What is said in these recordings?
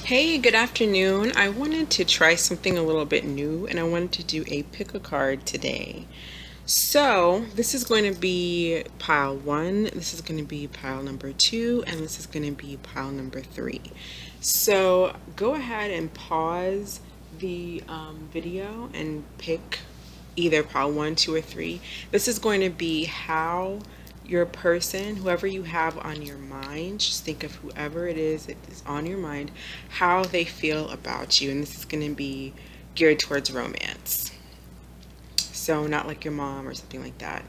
Hey, good afternoon. I wanted to try something a little bit new and I wanted to do a pick a card today. So, this is going to be pile one, this is going to be pile number two, and this is going to be pile number three. So, go ahead and pause the video and pick either pile one, two, or three. This is going to be how your person, whoever you have on your mind, just think of whoever it is that is on your mind, how they feel about you. And this is going to be geared towards romance. So, not like your mom or something like that,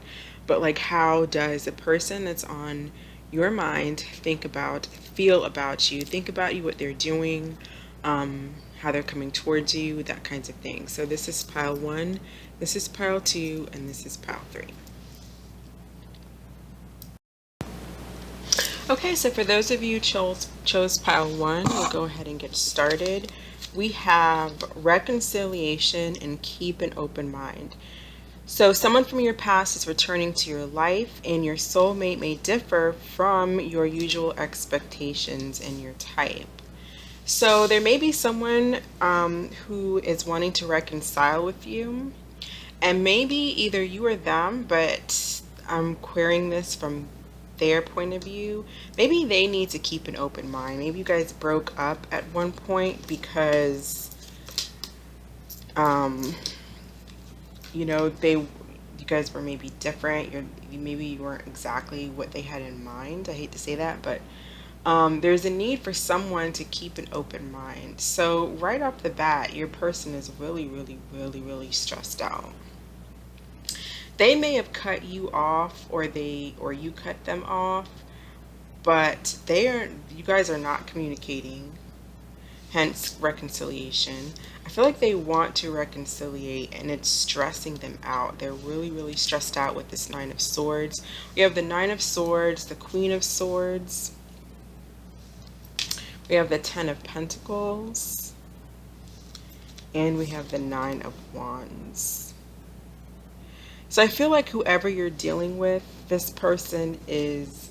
but like how does the person that's on your mind feel about you, think about you, what they're doing, how they're coming towards you, that kinds of thing. So, this is pile one, this is pile two, and this is pile three. Okay, so for those of you chose pile one, we'll go ahead and get started. We have reconciliation and keep an open mind. So someone from your past is returning to your life, and your soulmate may differ from your usual expectations and your type. So there may be someone who is wanting to reconcile with you, and maybe either you or them, but I'm querying this from their point of view. Maybe they need to keep an open mind. Maybe you guys broke up at one point because you guys were maybe different. Maybe you weren't exactly what they had in mind. I hate to say that, but there's a need for someone to keep an open mind. So right off the bat, your person is really, really, really, really stressed out. They may have cut you off, or you cut them off, but you guys are not communicating, hence reconciliation. I feel like they want to reconciliate and it's stressing them out. They're really, really stressed out with this Nine of Swords. We have the Nine of Swords, the Queen of Swords. We have the Ten of Pentacles. And we have the Nine of Wands. So I feel like whoever you're dealing with, this person is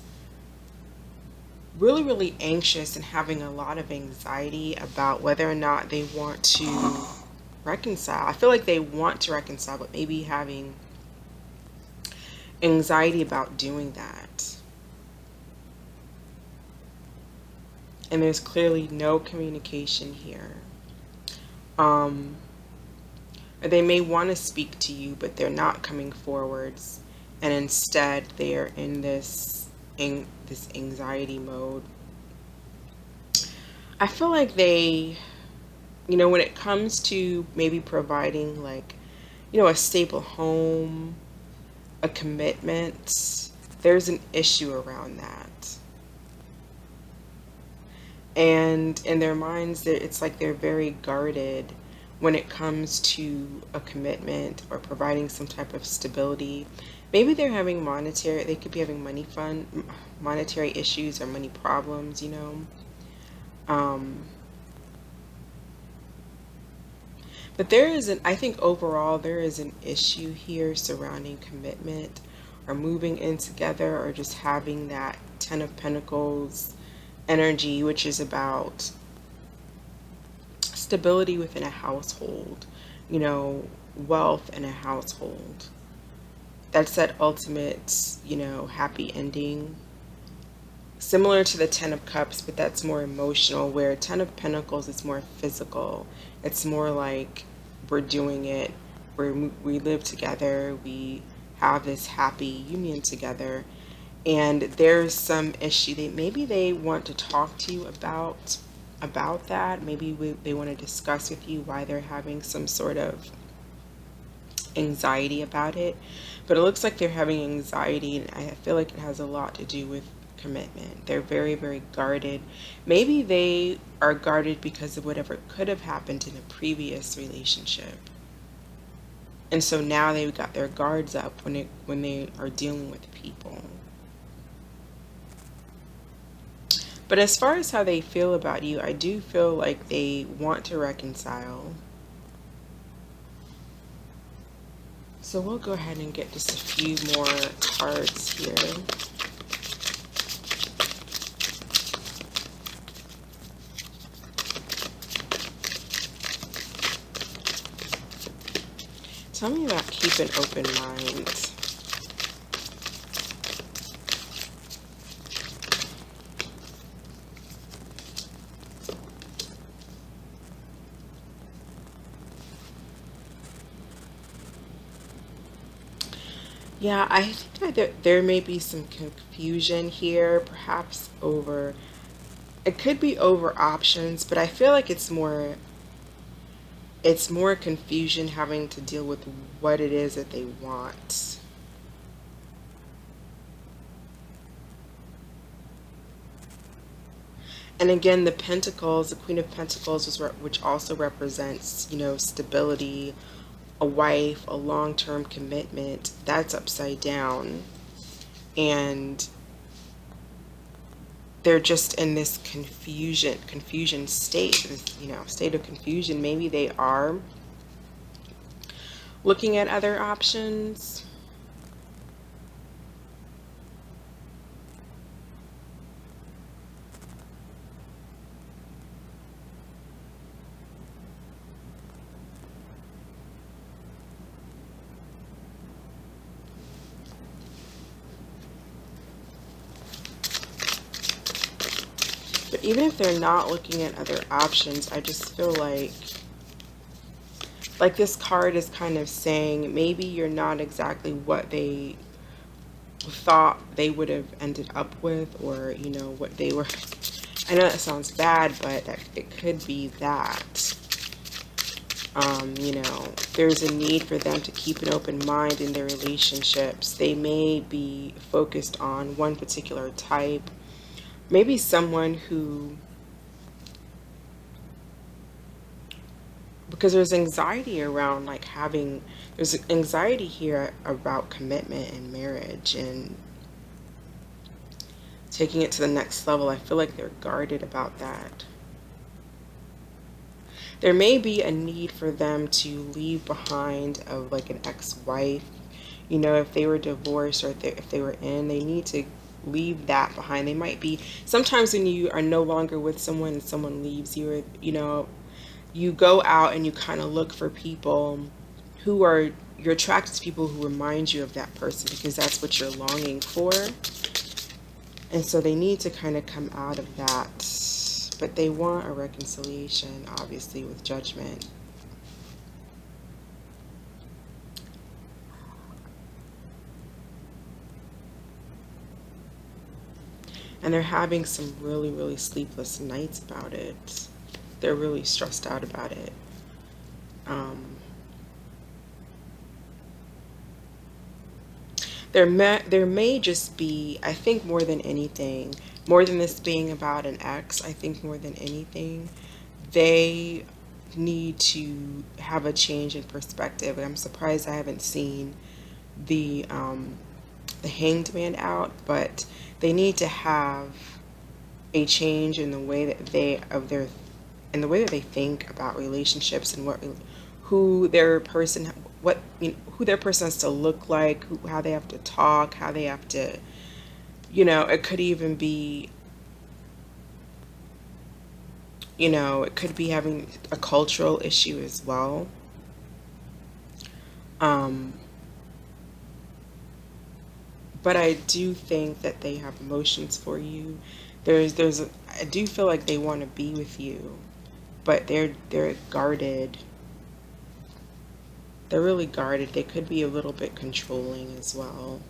really, really anxious and having a lot of anxiety about whether or not they want to reconcile. I feel like they want to reconcile, but maybe having anxiety about doing that. And there's clearly no communication here. They may want to speak to you, but they're not coming forwards, and instead they're in this anxiety mode. I feel like they, when it comes to maybe providing a stable home, a commitment, there's an issue around that. And in their minds, it's like they're very guarded when it comes to a commitment or providing some type of stability. Maybe they're having they could be having monetary issues or money problems, But I think overall there is an issue here surrounding commitment or moving in together or just having that Ten of Pentacles energy, which is about stability within a household, wealth in a household. That's that ultimate, happy ending. Similar to the Ten of Cups, but that's more emotional, where Ten of Pentacles is more physical. It's more like we're doing it, we live together, we have this happy union together. And there's some issue. Maybe they want to talk to you about that. Maybe they want to discuss with you why they're having some sort of anxiety about it. But it looks like they're having anxiety, and I feel like it has a lot to do with commitment. They're very, very guarded. Maybe they are guarded because of whatever could have happened in a previous relationship. And so now they've got their guards up when they are dealing with people. But as far as how they feel about you, I do feel like they want to reconcile. So we'll go ahead and get just a few more cards here. Tell me about keep an open mind. Yeah, I think that there may be some confusion here, perhaps over, it could be over options, but I feel like it's more confusion having to deal with what it is that they want. And again, the Pentacles, the Queen of Pentacles, which also represents, stability, a wife, a long-term commitment, that's upside down. And they're just in this confusion state, this, state of confusion. Maybe they are looking at other options. But even if they're not looking at other options, I just feel like this card is kind of saying maybe you're not exactly what they thought they would have ended up with, or what they were. I know that sounds bad, but it could be that there's a need for them to keep an open mind in their relationships. They may be focused on one particular type, maybe someone who, because there's anxiety around there's anxiety here about commitment and marriage and taking it to the next level. I feel like they're guarded about that. There may be a need for them to leave behind of like an ex-wife. If they were divorced, or if they were they need to leave that behind. They might be, sometimes when you are no longer with someone and someone leaves you, or, you go out and you kind of look for people you're attracted to people who remind you of that person, because that's what you're longing for. And so they need to kind of come out of that. But they want a reconciliation, obviously, with Judgment. And they're having some really, really sleepless nights about it. They're really stressed out about it. There may just be, I think more than anything, more than this being about an ex, I think more than anything, they need to have a change in perspective. And I'm surprised I haven't seen the Hanged Man out, but they need to have a change in the way that in the way that they think about relationships, and who their person who their person has to look like, how they have to talk, how they have to, it could even be, it could be having a cultural issue as well. But I do think that they have emotions for you. I do feel like they want to be with you, but they're guarded. They're really guarded. They could be a little bit controlling as well.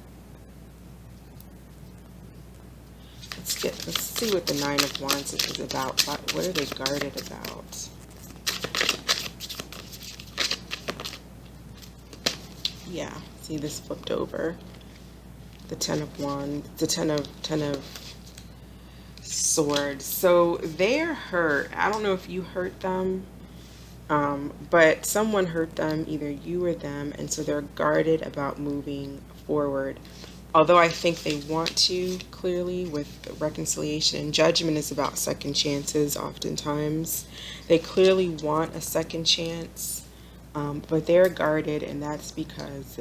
Let's see what the Nine of Wands is about. What are they guarded about? Yeah, see, this flipped over. The Ten of Wands, the Ten of Swords. So they're hurt. I don't know if you hurt them, but someone hurt them, either you or them, and so they're guarded about moving forward. Although I think they want to, clearly, with reconciliation. And Judgment is about second chances oftentimes. They clearly want a second chance, but they're guarded, and that's because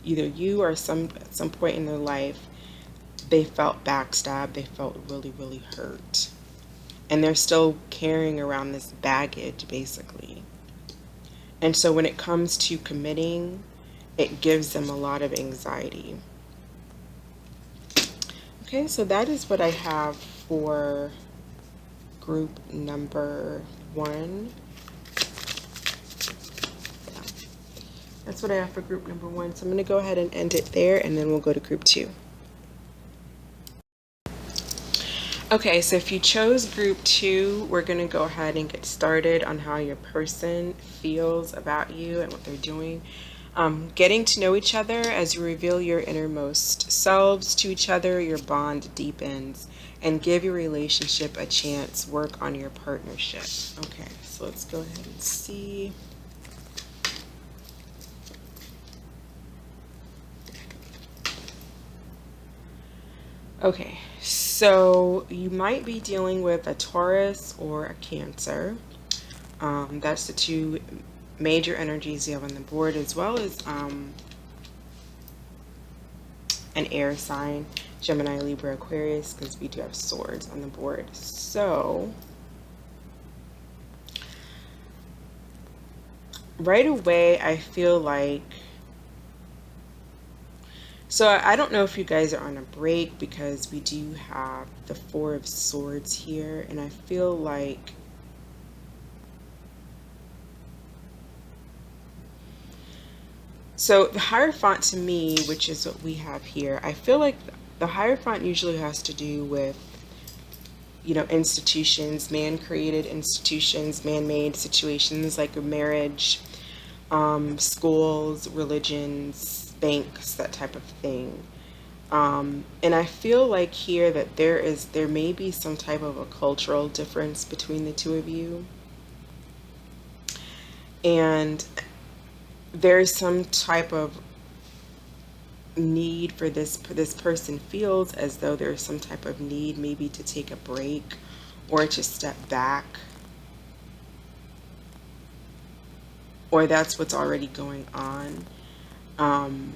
either you or at some point in their life, they felt backstabbed, they felt really, really hurt. And they're still carrying around this baggage, basically. And so when it comes to committing, it gives them a lot of anxiety. Okay, so that is what I have for group number 1. Yeah, that's what I have for group number 1. So I'm going to go ahead and end it there, and then we'll go to group 2. Okay, so if you chose group 2, we're going to go ahead and get started on how your person feels about you and what they're doing. Getting to know each other. As you reveal your innermost selves to each other, your bond deepens, and give your relationship a chance. Work on your partnership. Okay, so let's go ahead and see. Okay, so you might be dealing with a Taurus or a Cancer. That's the 2 major energies you have on the board, as well as an air sign, Gemini, Libra, Aquarius, because we do have swords on the board. So right away, I feel like, so I don't know if you guys are on a break, because we do have the 4 of Swords here, and I feel like so the Hierophant, to me, which is what we have here, I feel like the Hierophant usually has to do with, institutions, man-created institutions, man-made situations like a marriage, schools, religions, banks, that type of thing. And I feel like here that there may be some type of a cultural difference between the 2 of you. And there's some type of need for this person feels as though there's some type of need maybe to take a break or to step back, or that's what's already going on. And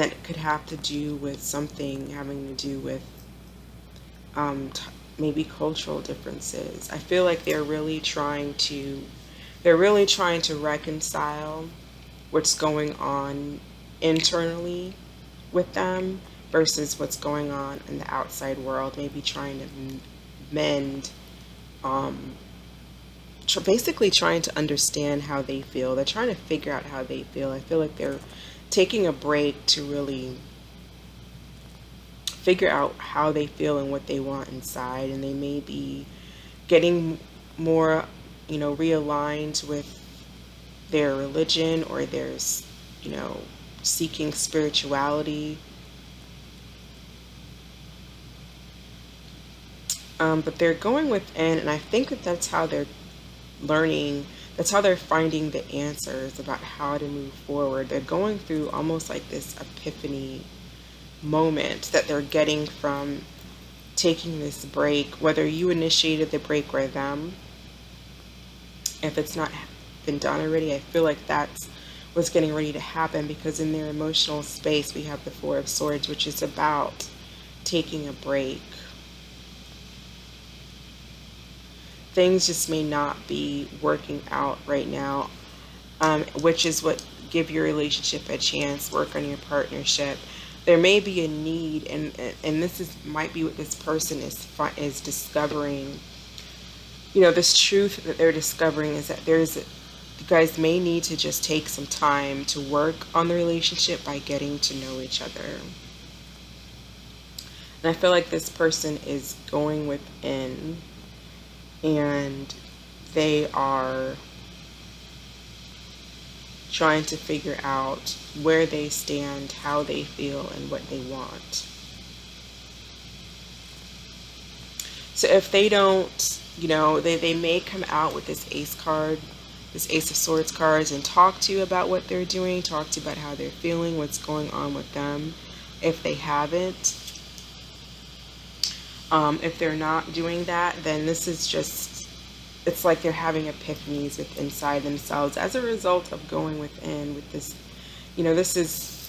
that it could have to do with something having to do with maybe cultural differences. I feel like they're really trying to reconcile what's going on internally with them versus what's going on in the outside world, maybe trying to mend, basically trying to understand how they feel. They're trying to figure out how they feel. I feel like they're taking a break to really figure out how they feel and what they want inside, and they may be getting more, realigned with their religion, or their, seeking spirituality. But they're going within, and I think that that's how they're learning, that's how they're finding the answers about how to move forward. They're going through almost like this epiphany moment that they're getting from taking this break, whether you initiated the break or them. If it's not been done already, I feel like that's what's getting ready to happen, because in their emotional space we have the 4 of Swords, which is about taking a break. Things just may not be working out right now, which is what give your relationship a chance. Work on your partnership. There may be a need, and this might be what this person is discovering. This truth that they're discovering is that you guys may need to just take some time to work on the relationship by getting to know each other. And I feel like this person is going within, and they are trying to figure out where they stand, how they feel, and what they want. So if they don't, they may come out with this Ace card, this Ace of Swords cards, and talk to you about what they're doing, talk to you about how they're feeling, what's going on with them. If they haven't, if they're not doing that, then this is just, it's like they're having epiphanies inside themselves as a result of going within with this.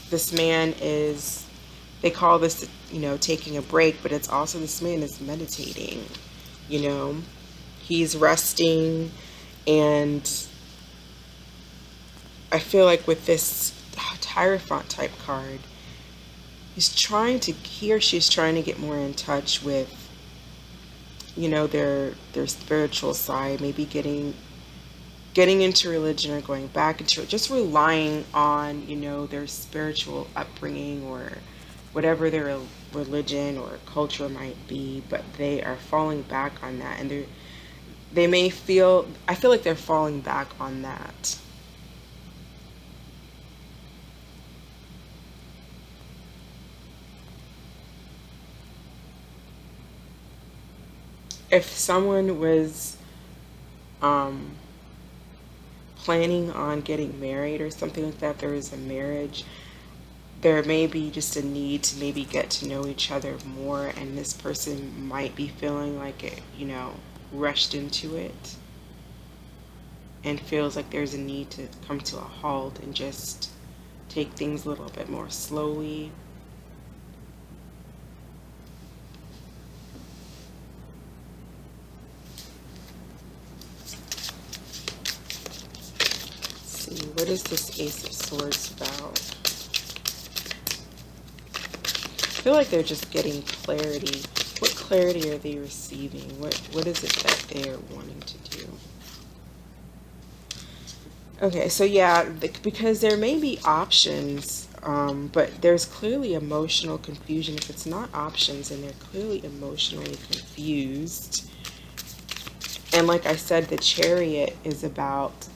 This man is, they call this, taking a break, but it's also, this man is meditating, he's resting, and I feel like with this Hierophant type card, he or she's trying to get more in touch with, their spiritual side, maybe getting into religion or going back into it, just relying on, their spiritual upbringing or whatever their religion or culture might be, but they are falling back on that, and I feel like they're falling back on that. If someone was um, planning on getting married or something like that, there is a marriage, there may be just a need to maybe get to know each other more, and this person might be feeling like it, rushed into it, and feels like there's a need to come to a halt and just take things a little bit more slowly. Let's see, what is this Ace of Swords about? I feel like they're just getting clarity. What clarity are they receiving? What is it that they're wanting to do? Okay, so yeah, because there may be options, but there's clearly emotional confusion. If it's not options, and they're clearly emotionally confused. And like I said, the Chariot is about,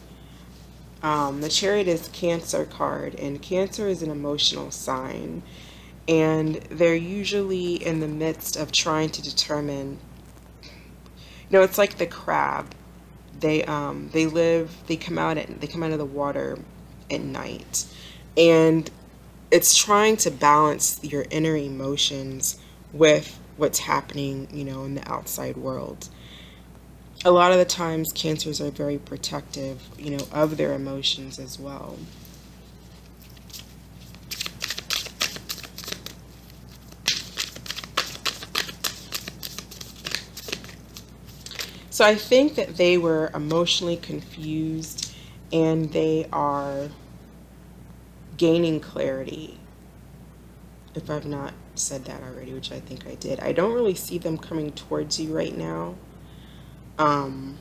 the Chariot is Cancer card, and Cancer is an emotional sign. And they're usually in the midst of trying to determine, it's like the crab. They come out of the water at night, and it's trying to balance your inner emotions with what's happening, in the outside world. A lot of the times Cancers are very protective, of their emotions as well. So I think that they were emotionally confused, and they are gaining clarity. If I've not said that already, which I think I did. I don't really see them coming towards you right now. Um,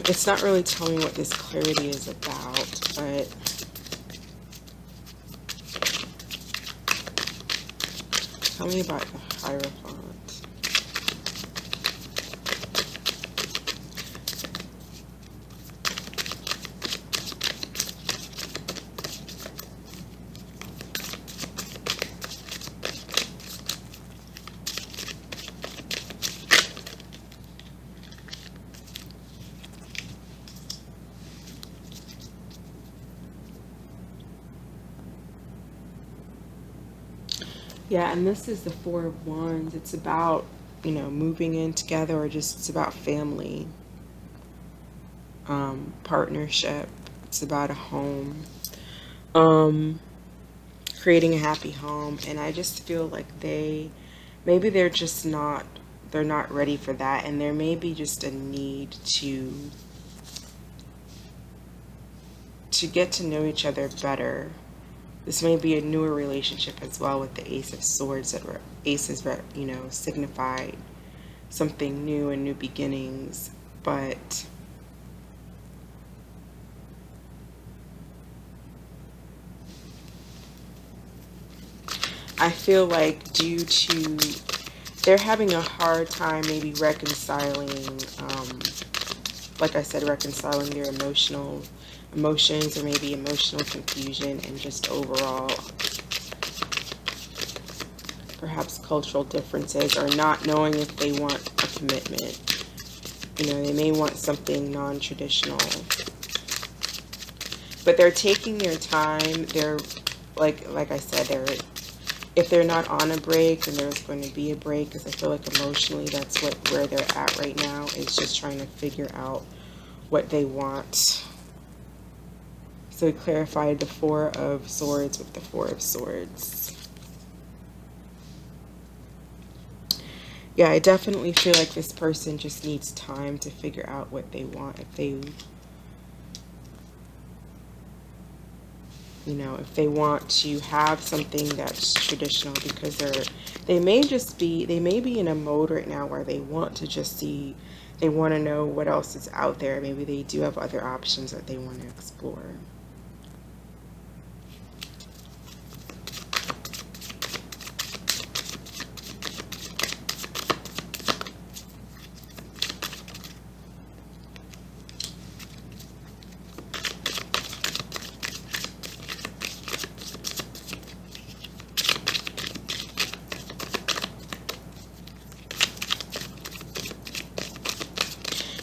it's not really telling me what this clarity is about, but tell me about the Hierophant. Yeah, and this is the Four of Wands. It's about, moving in together, or just it's about family, partnership. It's about a home, um, creating a happy home. And I just feel like maybe they're not ready for that. And there may be just a need to get to know each other better. This may be a newer relationship as well, with the Ace of Swords, that aces, signify something new and new beginnings. But I feel like they're having a hard time maybe reconciling, like I said, reconciling their emotions, or maybe emotional confusion, and just overall perhaps cultural differences, or not knowing if they want a commitment. They may want something non-traditional, but they're taking their time. They're like I said, if they're not on a break, then there's going to be a break, because I feel like emotionally that's where they're at right now, is just trying to figure out what they want. So we clarified the Four of Swords with the Four of Swords. Yeah, I definitely feel like this person just needs time to figure out what they want. If they, if they want to have something that's traditional, because they may be in a mode right now where they want to just see, they want to know what else is out there. Maybe they do have other options that they want to explore.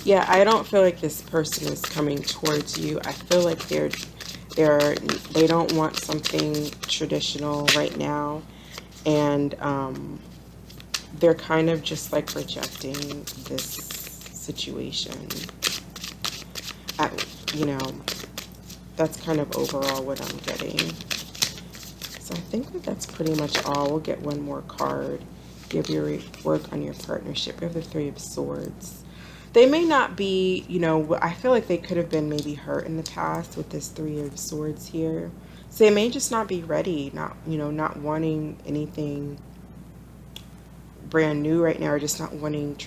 Yeah, I don't feel like this person is coming towards you. I feel like they're they don't want something traditional right now, and they're kind of just like rejecting this situation. At, you know, that's kind of overall what I'm getting. So I think that that's pretty much all. We'll get one more card. Give your work on your partnership. We have the Three of Swords. They may not be, I feel like they could have been maybe hurt in the past with this Three of Swords here. So they may just not be ready, not wanting anything brand new right now, or just not wanting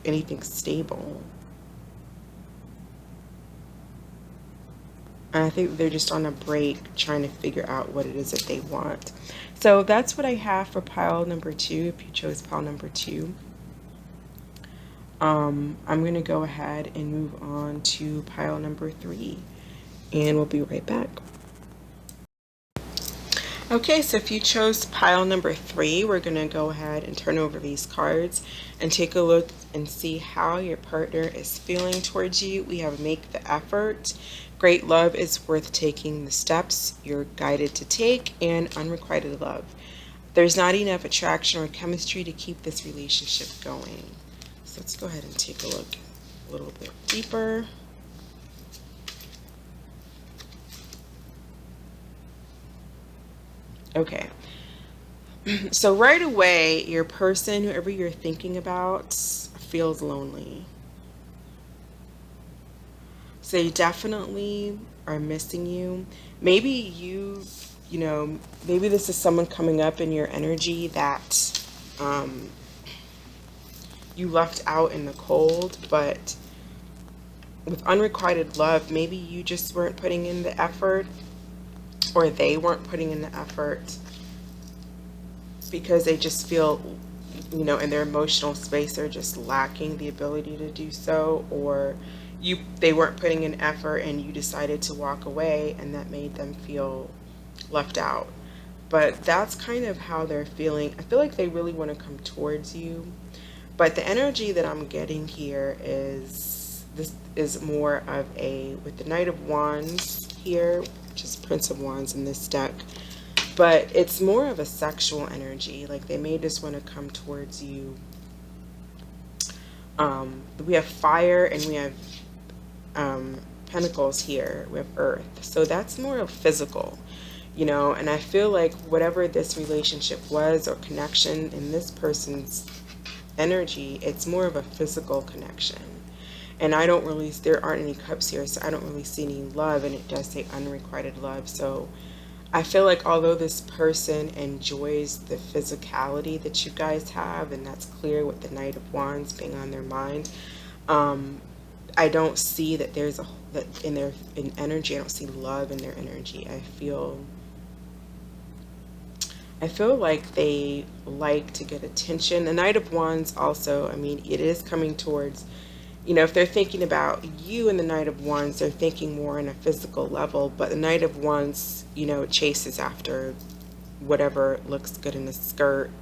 anything stable. And I think they're just on a break trying to figure out what it is that they want. So that's what I have for pile number 2, if you chose pile number 2. I'm going to go ahead and move on to pile number 3, and we'll be right back. Okay, so if you chose pile number 3, we're going to go ahead and turn over these cards and take a look and see how your partner is feeling towards you. We have make the effort, great love is worth taking the steps you're guided to take, and unrequited love. There's not enough attraction or chemistry to keep this relationship going. So let's go ahead and take a look a little bit deeper. Okay, so right away, your person, whoever you're thinking about, feels lonely. So they definitely are missing you. Maybe maybe this is someone coming up in your energy that you left out in the cold, but with unrequited love, maybe you just weren't putting in the effort, or they weren't putting in the effort because they just feel, in their emotional space, they're just lacking the ability to do so, or they weren't putting in effort and you decided to walk away, and that made them feel left out. But that's kind of how they're feeling. I feel like they really want to come towards you, but the energy that I'm getting here is, this is more of a, with the Knight of Wands here, which is Prince of Wands in this deck, but it's more of a sexual energy. Like they may just want to come towards you. We have fire, and we have pentacles here. We have earth, so that's more of physical, and I feel like whatever this relationship was or connection in this person's energy, it's more of a physical connection. And there aren't any cups here, so I don't really see any love, and it does say unrequited love. So I feel like although this person enjoys the physicality that you guys have, and that's clear with the Knight of Wands being on their mind, I don't see that in energy. I don't see love in their energy. I feel like they like to get attention. The Knight of Wands also, it is coming towards, if they're thinking about you in the Knight of Wands, they're thinking more on a physical level, but the Knight of Wands, chases after whatever looks good in a skirt,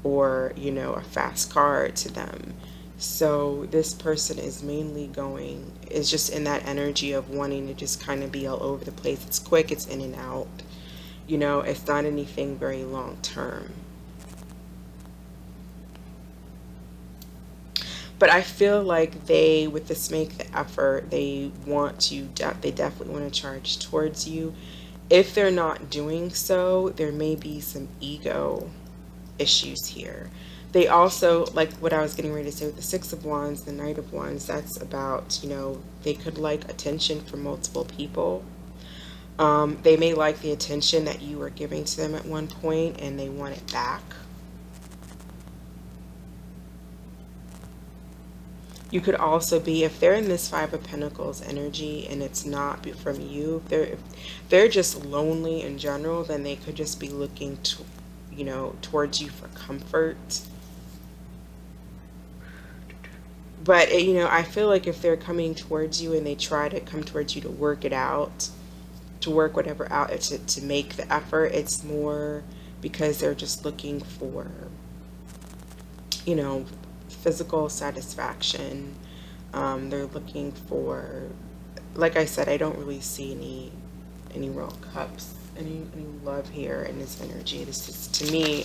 or, a fast car to them. So this person is just in that energy of wanting to just kind of be all over the place. It's quick, it's in and out. It's not anything very long term. But I feel like with this make the effort, they definitely want to charge towards you. If they're not doing so, there may be some ego issues here. They also, like what I was getting ready to say with the Six of Wands, the Knight of Wands, that's about, they could like attention from multiple people. They may like the attention that you were giving to them at one point and they want it back. You could also be, if they're in this Five of Pentacles energy and it's not from you, if they're just lonely in general, then they could just be looking to, towards you for comfort. But, I feel like if they're coming towards you and they try to come towards you to work it out, to work whatever out, to make the effort, it's more because they're just looking for, physical satisfaction. They're looking for, like I said, I don't really see any real cups, any love here in this energy. This is, to me,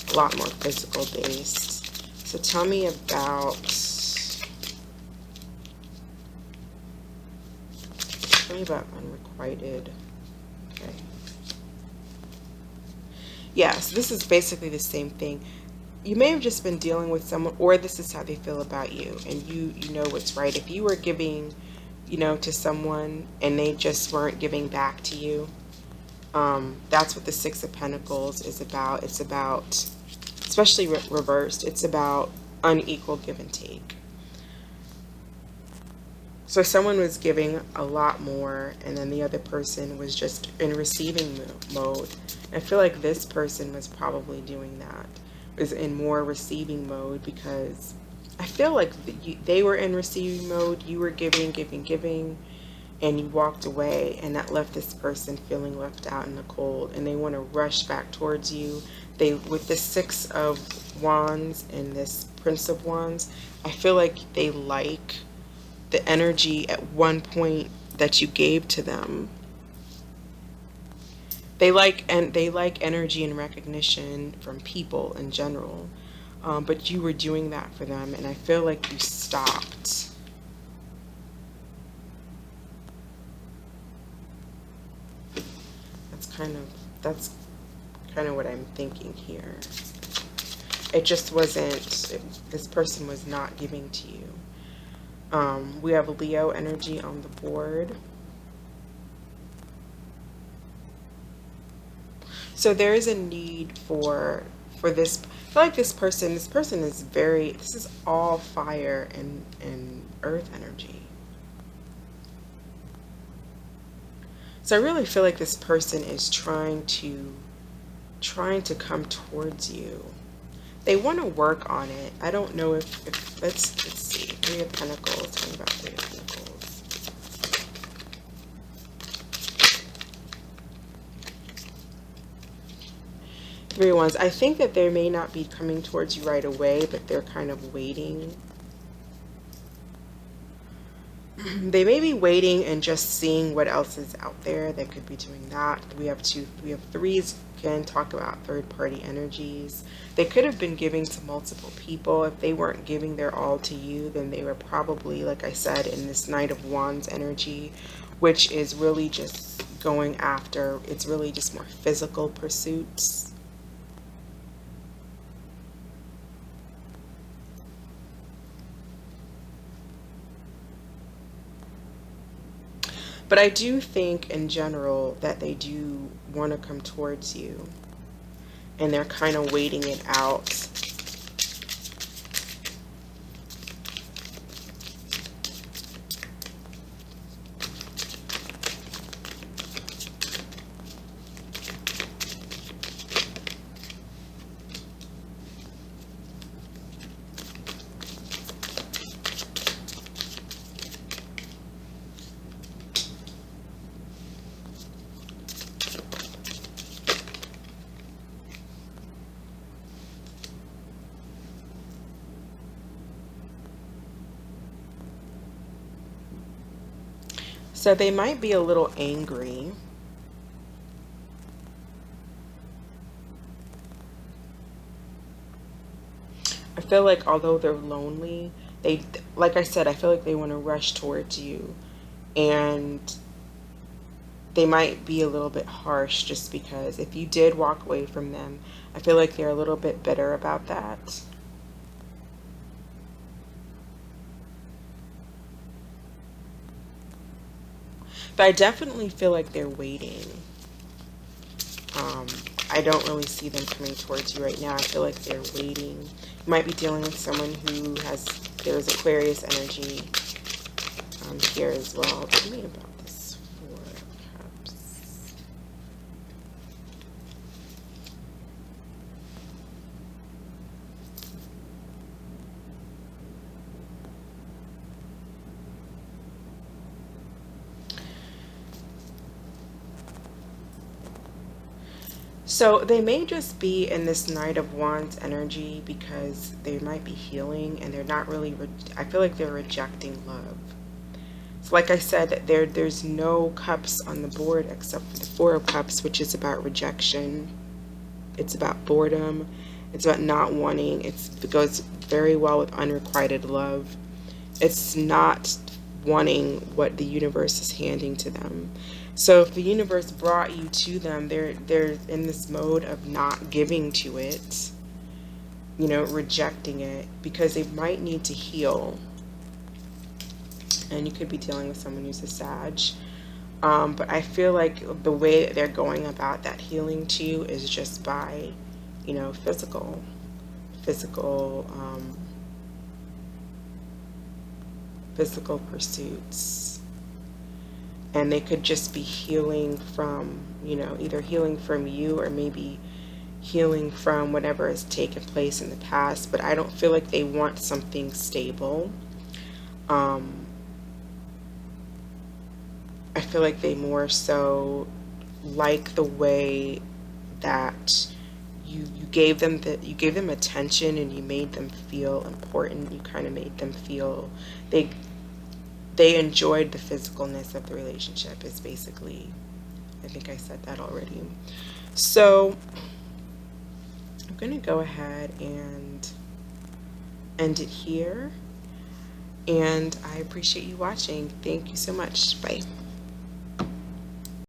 a lot more physical based. So tell me about unrequited. Okay. Yeah, so this is basically the same thing. You may have just been dealing with someone, or this is how they feel about you, and you know what's right. If you were giving, to someone and they just weren't giving back to you, that's what the Six of Pentacles is about. It's about, especially reversed, it's about unequal give and take. So someone was giving a lot more and then the other person was just in receiving mode. I feel like this person was probably doing that, was in more receiving mode, because I feel like they were in receiving mode, you were giving, and you walked away, and that left this person feeling left out in the cold, and they want to rush back towards you. They, with the Six of Wands and this Prince of Wands, I feel like they like the energy at one point that you gave to them. They like energy and recognition from people in general, but you were doing that for them, and I feel like you stopped. That's kind of what I'm thinking here. It just wasn't. This person was not giving to you. We have Leo energy on the board. So there is a need for this. I feel like this person is this is all fire and earth energy. So I really feel like this person is trying to come towards you. They want to work on it. I don't know if let's see. Three of Pentacles. Tell me about Three of Pentacles. Three of Wands. I think that they may not be coming towards you right away, but they're kind of waiting. They may be waiting and just seeing what else is out there. They could be doing that. We have threes. Again, talk about third-party energies. They could have been giving to multiple people. If they weren't giving their all to you, then they were probably, like I said, in this Knight of Wands energy, which is really just going after, it's really just more physical pursuits. But I do think in general that they do want to come towards you, and they're kind of waiting it out. So they might be a little angry. I feel like although they're lonely, they, like I said, I feel like they want to rush towards you, and they might be a little bit harsh just because if you did walk away from them, I feel like they're a little bit bitter about that. But I definitely feel like they're waiting. Um, I don't really see them coming towards you right now. I feel like they're waiting. You might be dealing with someone who has, there's Aquarius energy here as well. Tell me about this Four of Cups. So they may just be in this Knight of Wands energy because they might be healing and they're not really, I feel like they're rejecting love. So like I said, there's no cups on the board except for the Four of Cups, which is about rejection. It's about boredom. It's about not wanting. It goes very well with unrequited love. It's not wanting what the universe is handing to them. So if the universe brought you to them, they're in this mode of not giving to it, you know, rejecting it, because they might need to heal. And you could be dealing with someone who's a Sag. But I feel like the way that they're going about that healing to you is just by, you know, physical pursuits. And they could just be healing from, you know, either healing from you or maybe healing from whatever has taken place in the past. But I don't feel like they want something stable. I feel like they more so like the way that you gave them attention and you made them feel important. You kind of made them feel they enjoyed the physicalness of the relationship is basically, I think I said that already. So I'm gonna go ahead and end it here, and I appreciate you watching. Thank you so much. Bye.